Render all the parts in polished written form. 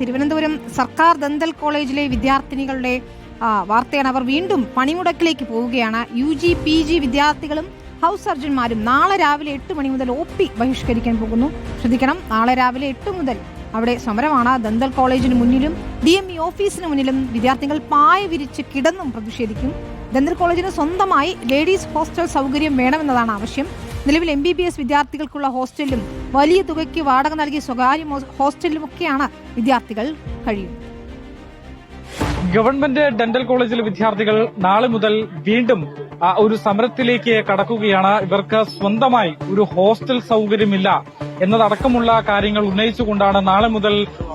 തിരുവനന്തപുരം സർക്കാർ ദന്തൽ കോളേജിലെ വിദ്യാർത്ഥിനികളുടെ വാർത്തയാണ്. അവർ വീണ്ടും പണിമുടക്കിലേക്ക് പോവുകയാണ്. UG PG വിദ്യാർത്ഥികളും ഹൗസ് സർജന്മാരും നാളെ രാവിലെ 8 മണി മുതൽ OP ബഹിഷ്കരിക്കാൻ പോകുന്നു. ശ്രദ്ധിക്കണം, നാളെ രാവിലെ 8 മുതൽ അവിടെ സമരമാണ്. ദന്തൽ കോളേജിന് മുന്നിലും DME ഓഫീസിന് മുന്നിലും വിദ്യാർത്ഥികൾ പായ വിരിച്ച് കിടന്നും പ്രതിഷേധിക്കും. ദന്തൽ കോളേജിന് സ്വന്തമായി ലേഡീസ് ഹോസ്റ്റൽ സൗകര്യം വേണമെന്നതാണ് ആവശ്യം. നിലവിൽ MBBS വിദ്യാർത്ഥികൾക്കുള്ള ഹോസ്റ്റലിലും വലിയ തുകയ്ക്ക് വാടക നൽകിയ സ്വകാര്യ ഹോസ്റ്റലിലുമൊക്കെയാണ് വിദ്യാർത്ഥികൾ കഴിയുന്നത്. ഗവൺമെന്റ് ഡെന്റൽ കോളേജിലെ വിദ്യാർത്ഥികൾ നാളെ മുതൽ വീണ്ടും ഒരു സമരത്തിലേക്ക് കടക്കുകയാണ്. ഇവർക്ക് സ്വന്തമായി ഒരു ഹോസ്റ്റൽ സൗകര്യമില്ല എന്നതടക്കമുള്ള കാര്യങ്ങൾ ഉന്നയിച്ചുകൊണ്ടാണ് നാളെ മുതൽ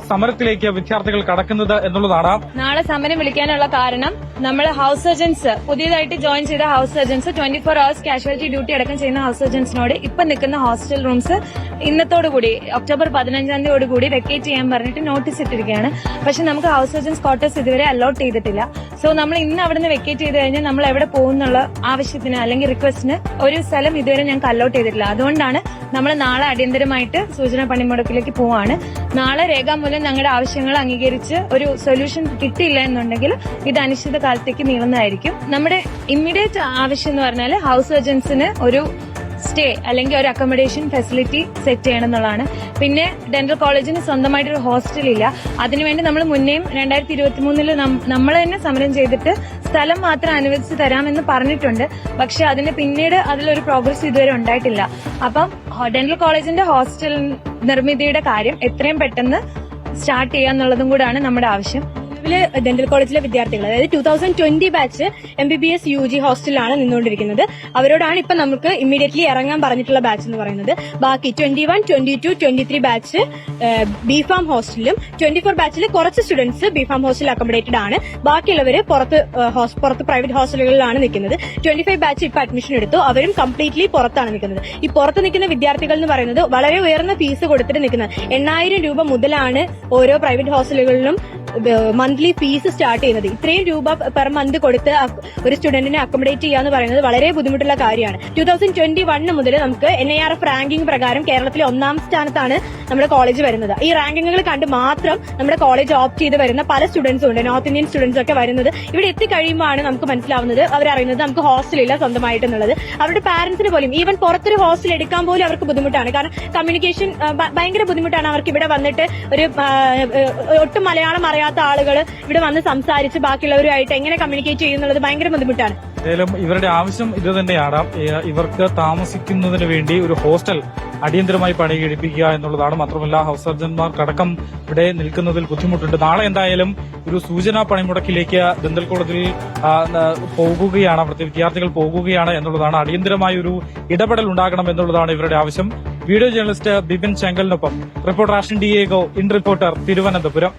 സമരത്തിലേക്ക് വിദ്യാർത്ഥികൾ കടക്കുന്നത് എന്നുള്ളതാണ്. നാളെ സമരം വിളിക്കാനുള്ള കാരണം നമ്മൾ ഹൌസ് സർജൻസ് പുതിയതായിട്ട് ജോയിൻ ചെയ്ത house surgeons 24 hours casualty duty അടക്കം ചെയ്യുന്ന ഹൌസ് സർജൻസിനോട് ഇപ്പൊ നിൽക്കുന്ന ഹോസ്റ്റൽ റൂംസ് ഇന്നത്തോടുകൂടി ഒക്ടോബർ 15 കൂടി വെക്കേറ്റ് ചെയ്യാൻ പറഞ്ഞിട്ട് നോട്ടീസ് ഇട്ടിരിക്കുകയാണ്. പക്ഷെ നമുക്ക് ഹൌസ് സർജൻസ് ക്വാർട്ടേഴ്സ് ഇതുവരെ അലോട്ട് ചെയ്തിട്ടില്ല. സോ നമ്മൾ ഇന്ന് അവിടുന്ന് വെക്കേറ്റ് ചെയ്ത് കഴിഞ്ഞാൽ നമ്മൾ എവിടെ പോകുന്നുള്ള ആവശ്യത്തിന് അല്ലെങ്കിൽ റിക്വസ്റ്റിന് ഒരു സ്ഥലം ഇതുവരെ ഞങ്ങൾക്ക് അലോട്ട് ചെയ്തിട്ടില്ല. അതുകൊണ്ടാണ് നമ്മൾ നാളെ അടിയന്തരമായിട്ട് സൂചനാ പണിമുടക്കിലേക്ക് പോവാണ്. നാളെ രേഖാമൂലം ഞങ്ങളുടെ ആവശ്യങ്ങൾ അംഗീകരിച്ച് ഒരു സൊല്യൂഷൻ കിട്ടിയില്ല എന്നുണ്ടെങ്കിൽ ഇത് അനിശ്ചിത കാലത്തേക്ക് നീളുന്നതായിരിക്കും. നമ്മുടെ ഇമ്മീഡിയറ്റ് ആവശ്യം എന്ന് പറഞ്ഞാൽ ഹൌസ് സർജൻസിന് ഒരു സ്റ്റേ അല്ലെങ്കിൽ ഒരു അക്കോമഡേഷൻ ഫെസിലിറ്റി സെറ്റ് ചെയ്യണം എന്നുള്ളതാണ്. പിന്നെ ഡെന്റൽ കോളേജിന് സ്വന്തമായിട്ടൊരു ഹോസ്റ്റൽ ഇല്ല. അതിനുവേണ്ടി നമ്മൾ മുന്നേയും 2023 നമ്മൾ തന്നെ സമരം ചെയ്തിട്ട് സ്ഥലം മാത്രം അനുവദിച്ച് തരാമെന്ന് പറഞ്ഞിട്ടുണ്ട്. പക്ഷെ അതിന് പിന്നീട് അതിലൊരു പ്രോഗ്രസ് ഇതുവരെ ഉണ്ടായിട്ടില്ല. അപ്പം ഡെന്റൽ കോളേജിന്റെ ഹോസ്റ്റൽ നിർമ്മിതിയുടെ കാര്യം എത്രയും പെട്ടെന്ന് സ്റ്റാർട്ട് ചെയ്യാന്നുള്ളതും കൂടാണ് നമ്മുടെ ആവശ്യം. ഡെന്റൽ കോളേജിലെ വിദ്യാർത്ഥികൾ, അതായത് 2020 ബാച്ച് MBBS UG ഹോസ്റ്റലിലാണ് നിന്നുകൊണ്ടിരിക്കുന്നത്. അവരോടാണ് ഇപ്പൊ നമുക്ക് ഇമ്മീഡിയറ്റ്ലി ഇറങ്ങാൻ പറഞ്ഞിട്ടുള്ള ബാച്ച് എന്ന് പറയുന്നത്. ബാക്കി 21, 22, 23 ബാച്ച് BPharm ഹോസ്റ്റലിലും 24 ബാച്ചിൽ കുറച്ച് സ്റ്റുഡൻസ് BPharm ഹോസ്റ്റലിൽ അക്കോമഡേറ്റഡ് ആണ്. ബാക്കിയുള്ളവര് പുറത്ത് പ്രൈവറ്റ് ഹോസ്റ്റലുകളിലാണ് നിൽക്കുന്നത്. 25 ബാച്ച് ഇപ്പൊ അഡ്മിഷൻ എടുത്തു. അവരും കംപ്ലീറ്റ്ലി പുറത്താണ് നിൽക്കുന്നത്. ഈ പുറത്ത് നിൽക്കുന്ന വിദ്യാർത്ഥികൾ എന്ന് പറയുന്നത് വളരെ ഉയർന്ന ഫീസ് കൊടുത്തിട്ട് നിൽക്കുന്നത്. 8,000 രൂപ മുതലാണ് ഓരോ പ്രൈവറ്റ് ഹോസ്റ്റലുകളിലും മന്ത്ലി ഫീസ് സ്റ്റാർട്ട് ചെയ്യുന്നത്. ഇത്രയും രൂപ പെർ മന്ത് കൊടുത്ത് ഒരു സ്റ്റുഡന്റിനെ അക്കോമഡേറ്റ് ചെയ്യാന്ന് പറയുന്നത് വളരെ ബുദ്ധിമുട്ടുള്ള കാര്യമാണ്. 2021 മുതൽ നമുക്ക് NIRF റാങ്കിംഗ് പ്രകാരം കേരളത്തിലെ 1ാം സ്ഥാനത്താണ് നമ്മുടെ കോളേജ് വരുന്നത്. ഈ റാങ്കിങ്ങുകൾ കണ്ട് മാത്രം നമ്മുടെ കോളേജ് ഓപ്റ്റ് ചെയ്ത് വരുന്ന പല സ്റ്റുഡൻസും ഉണ്ട്. നോർത്ത് ഇന്ത്യൻ സ്റ്റുഡൻസ് ഒക്കെ വരുന്നത് ഇവിടെ എത്തിക്കഴിയുമ്പോഴാണ് നമുക്ക് മനസ്സിലാവുന്നത്, അവരറിയുന്നത് നമുക്ക് ഹോസ്റ്റലില്ല സ്വന്തമായിട്ടെന്നുള്ളത്. അവരുടെ പാരന്റ്സിന് പോലും ഈവൻ പുറത്തൊരു ഹോസ്റ്റൽ എടുക്കാൻ പോലും അവർക്ക് ബുദ്ധിമുട്ടാണ്. കാരണം കമ്മ്യൂണിക്കേഷൻ ഭയങ്കര ബുദ്ധിമുട്ടാണ് അവർക്ക്. ഇവിടെ വന്നിട്ട് ഒരു ഒട്ടും മലയാളം അറിയാത്ത ആളുകൾ ഇവിടെ വന്ന് സംസാരിച്ച് ബാക്കിയുള്ളവരുമായിട്ട് എങ്ങനെ കമ്മ്യൂണിക്കേറ്റ് ചെയ്യുന്നുള്ളത് ഭയങ്കര ബുദ്ധിമുട്ടാണ്. ഏതായാലും ഇവരുടെ ആവശ്യം ഇത് തന്നെയാണ്. ഇവർക്ക് താമസിക്കുന്നതിന് വേണ്ടി ഒരു ഹോസ്റ്റൽ അടിയന്തരമായി പണി കഴിപ്പിക്കുക എന്നുള്ളതാണ്. മാത്രമല്ല ഹൌസ് സർജന്മാർക്കടക്കം ഇവിടെ നിൽക്കുന്നതിൽ ബുദ്ധിമുട്ടുണ്ട്. നാളെ എന്തായാലും ഒരു സൂചനാ പണിമുടക്കിലേക്ക് ദന്തൽ കോളേജിൽ പോകുകയാണ്, അവിടുത്തെ വിദ്യാർത്ഥികൾ പോകുകയാണ് എന്നുള്ളതാണ്. അടിയന്തരമായ ഒരു ഇടപെടൽ ഉണ്ടാകണം എന്നുള്ളതാണ് ഇവരുടെ ആവശ്യം. വീഡിയോ ജേർണലിസ്റ്റ് ബിപിൻ ചെങ്കലിനൊപ്പം reporter Ashan Diego, in reporter, Thiruvananthapuram.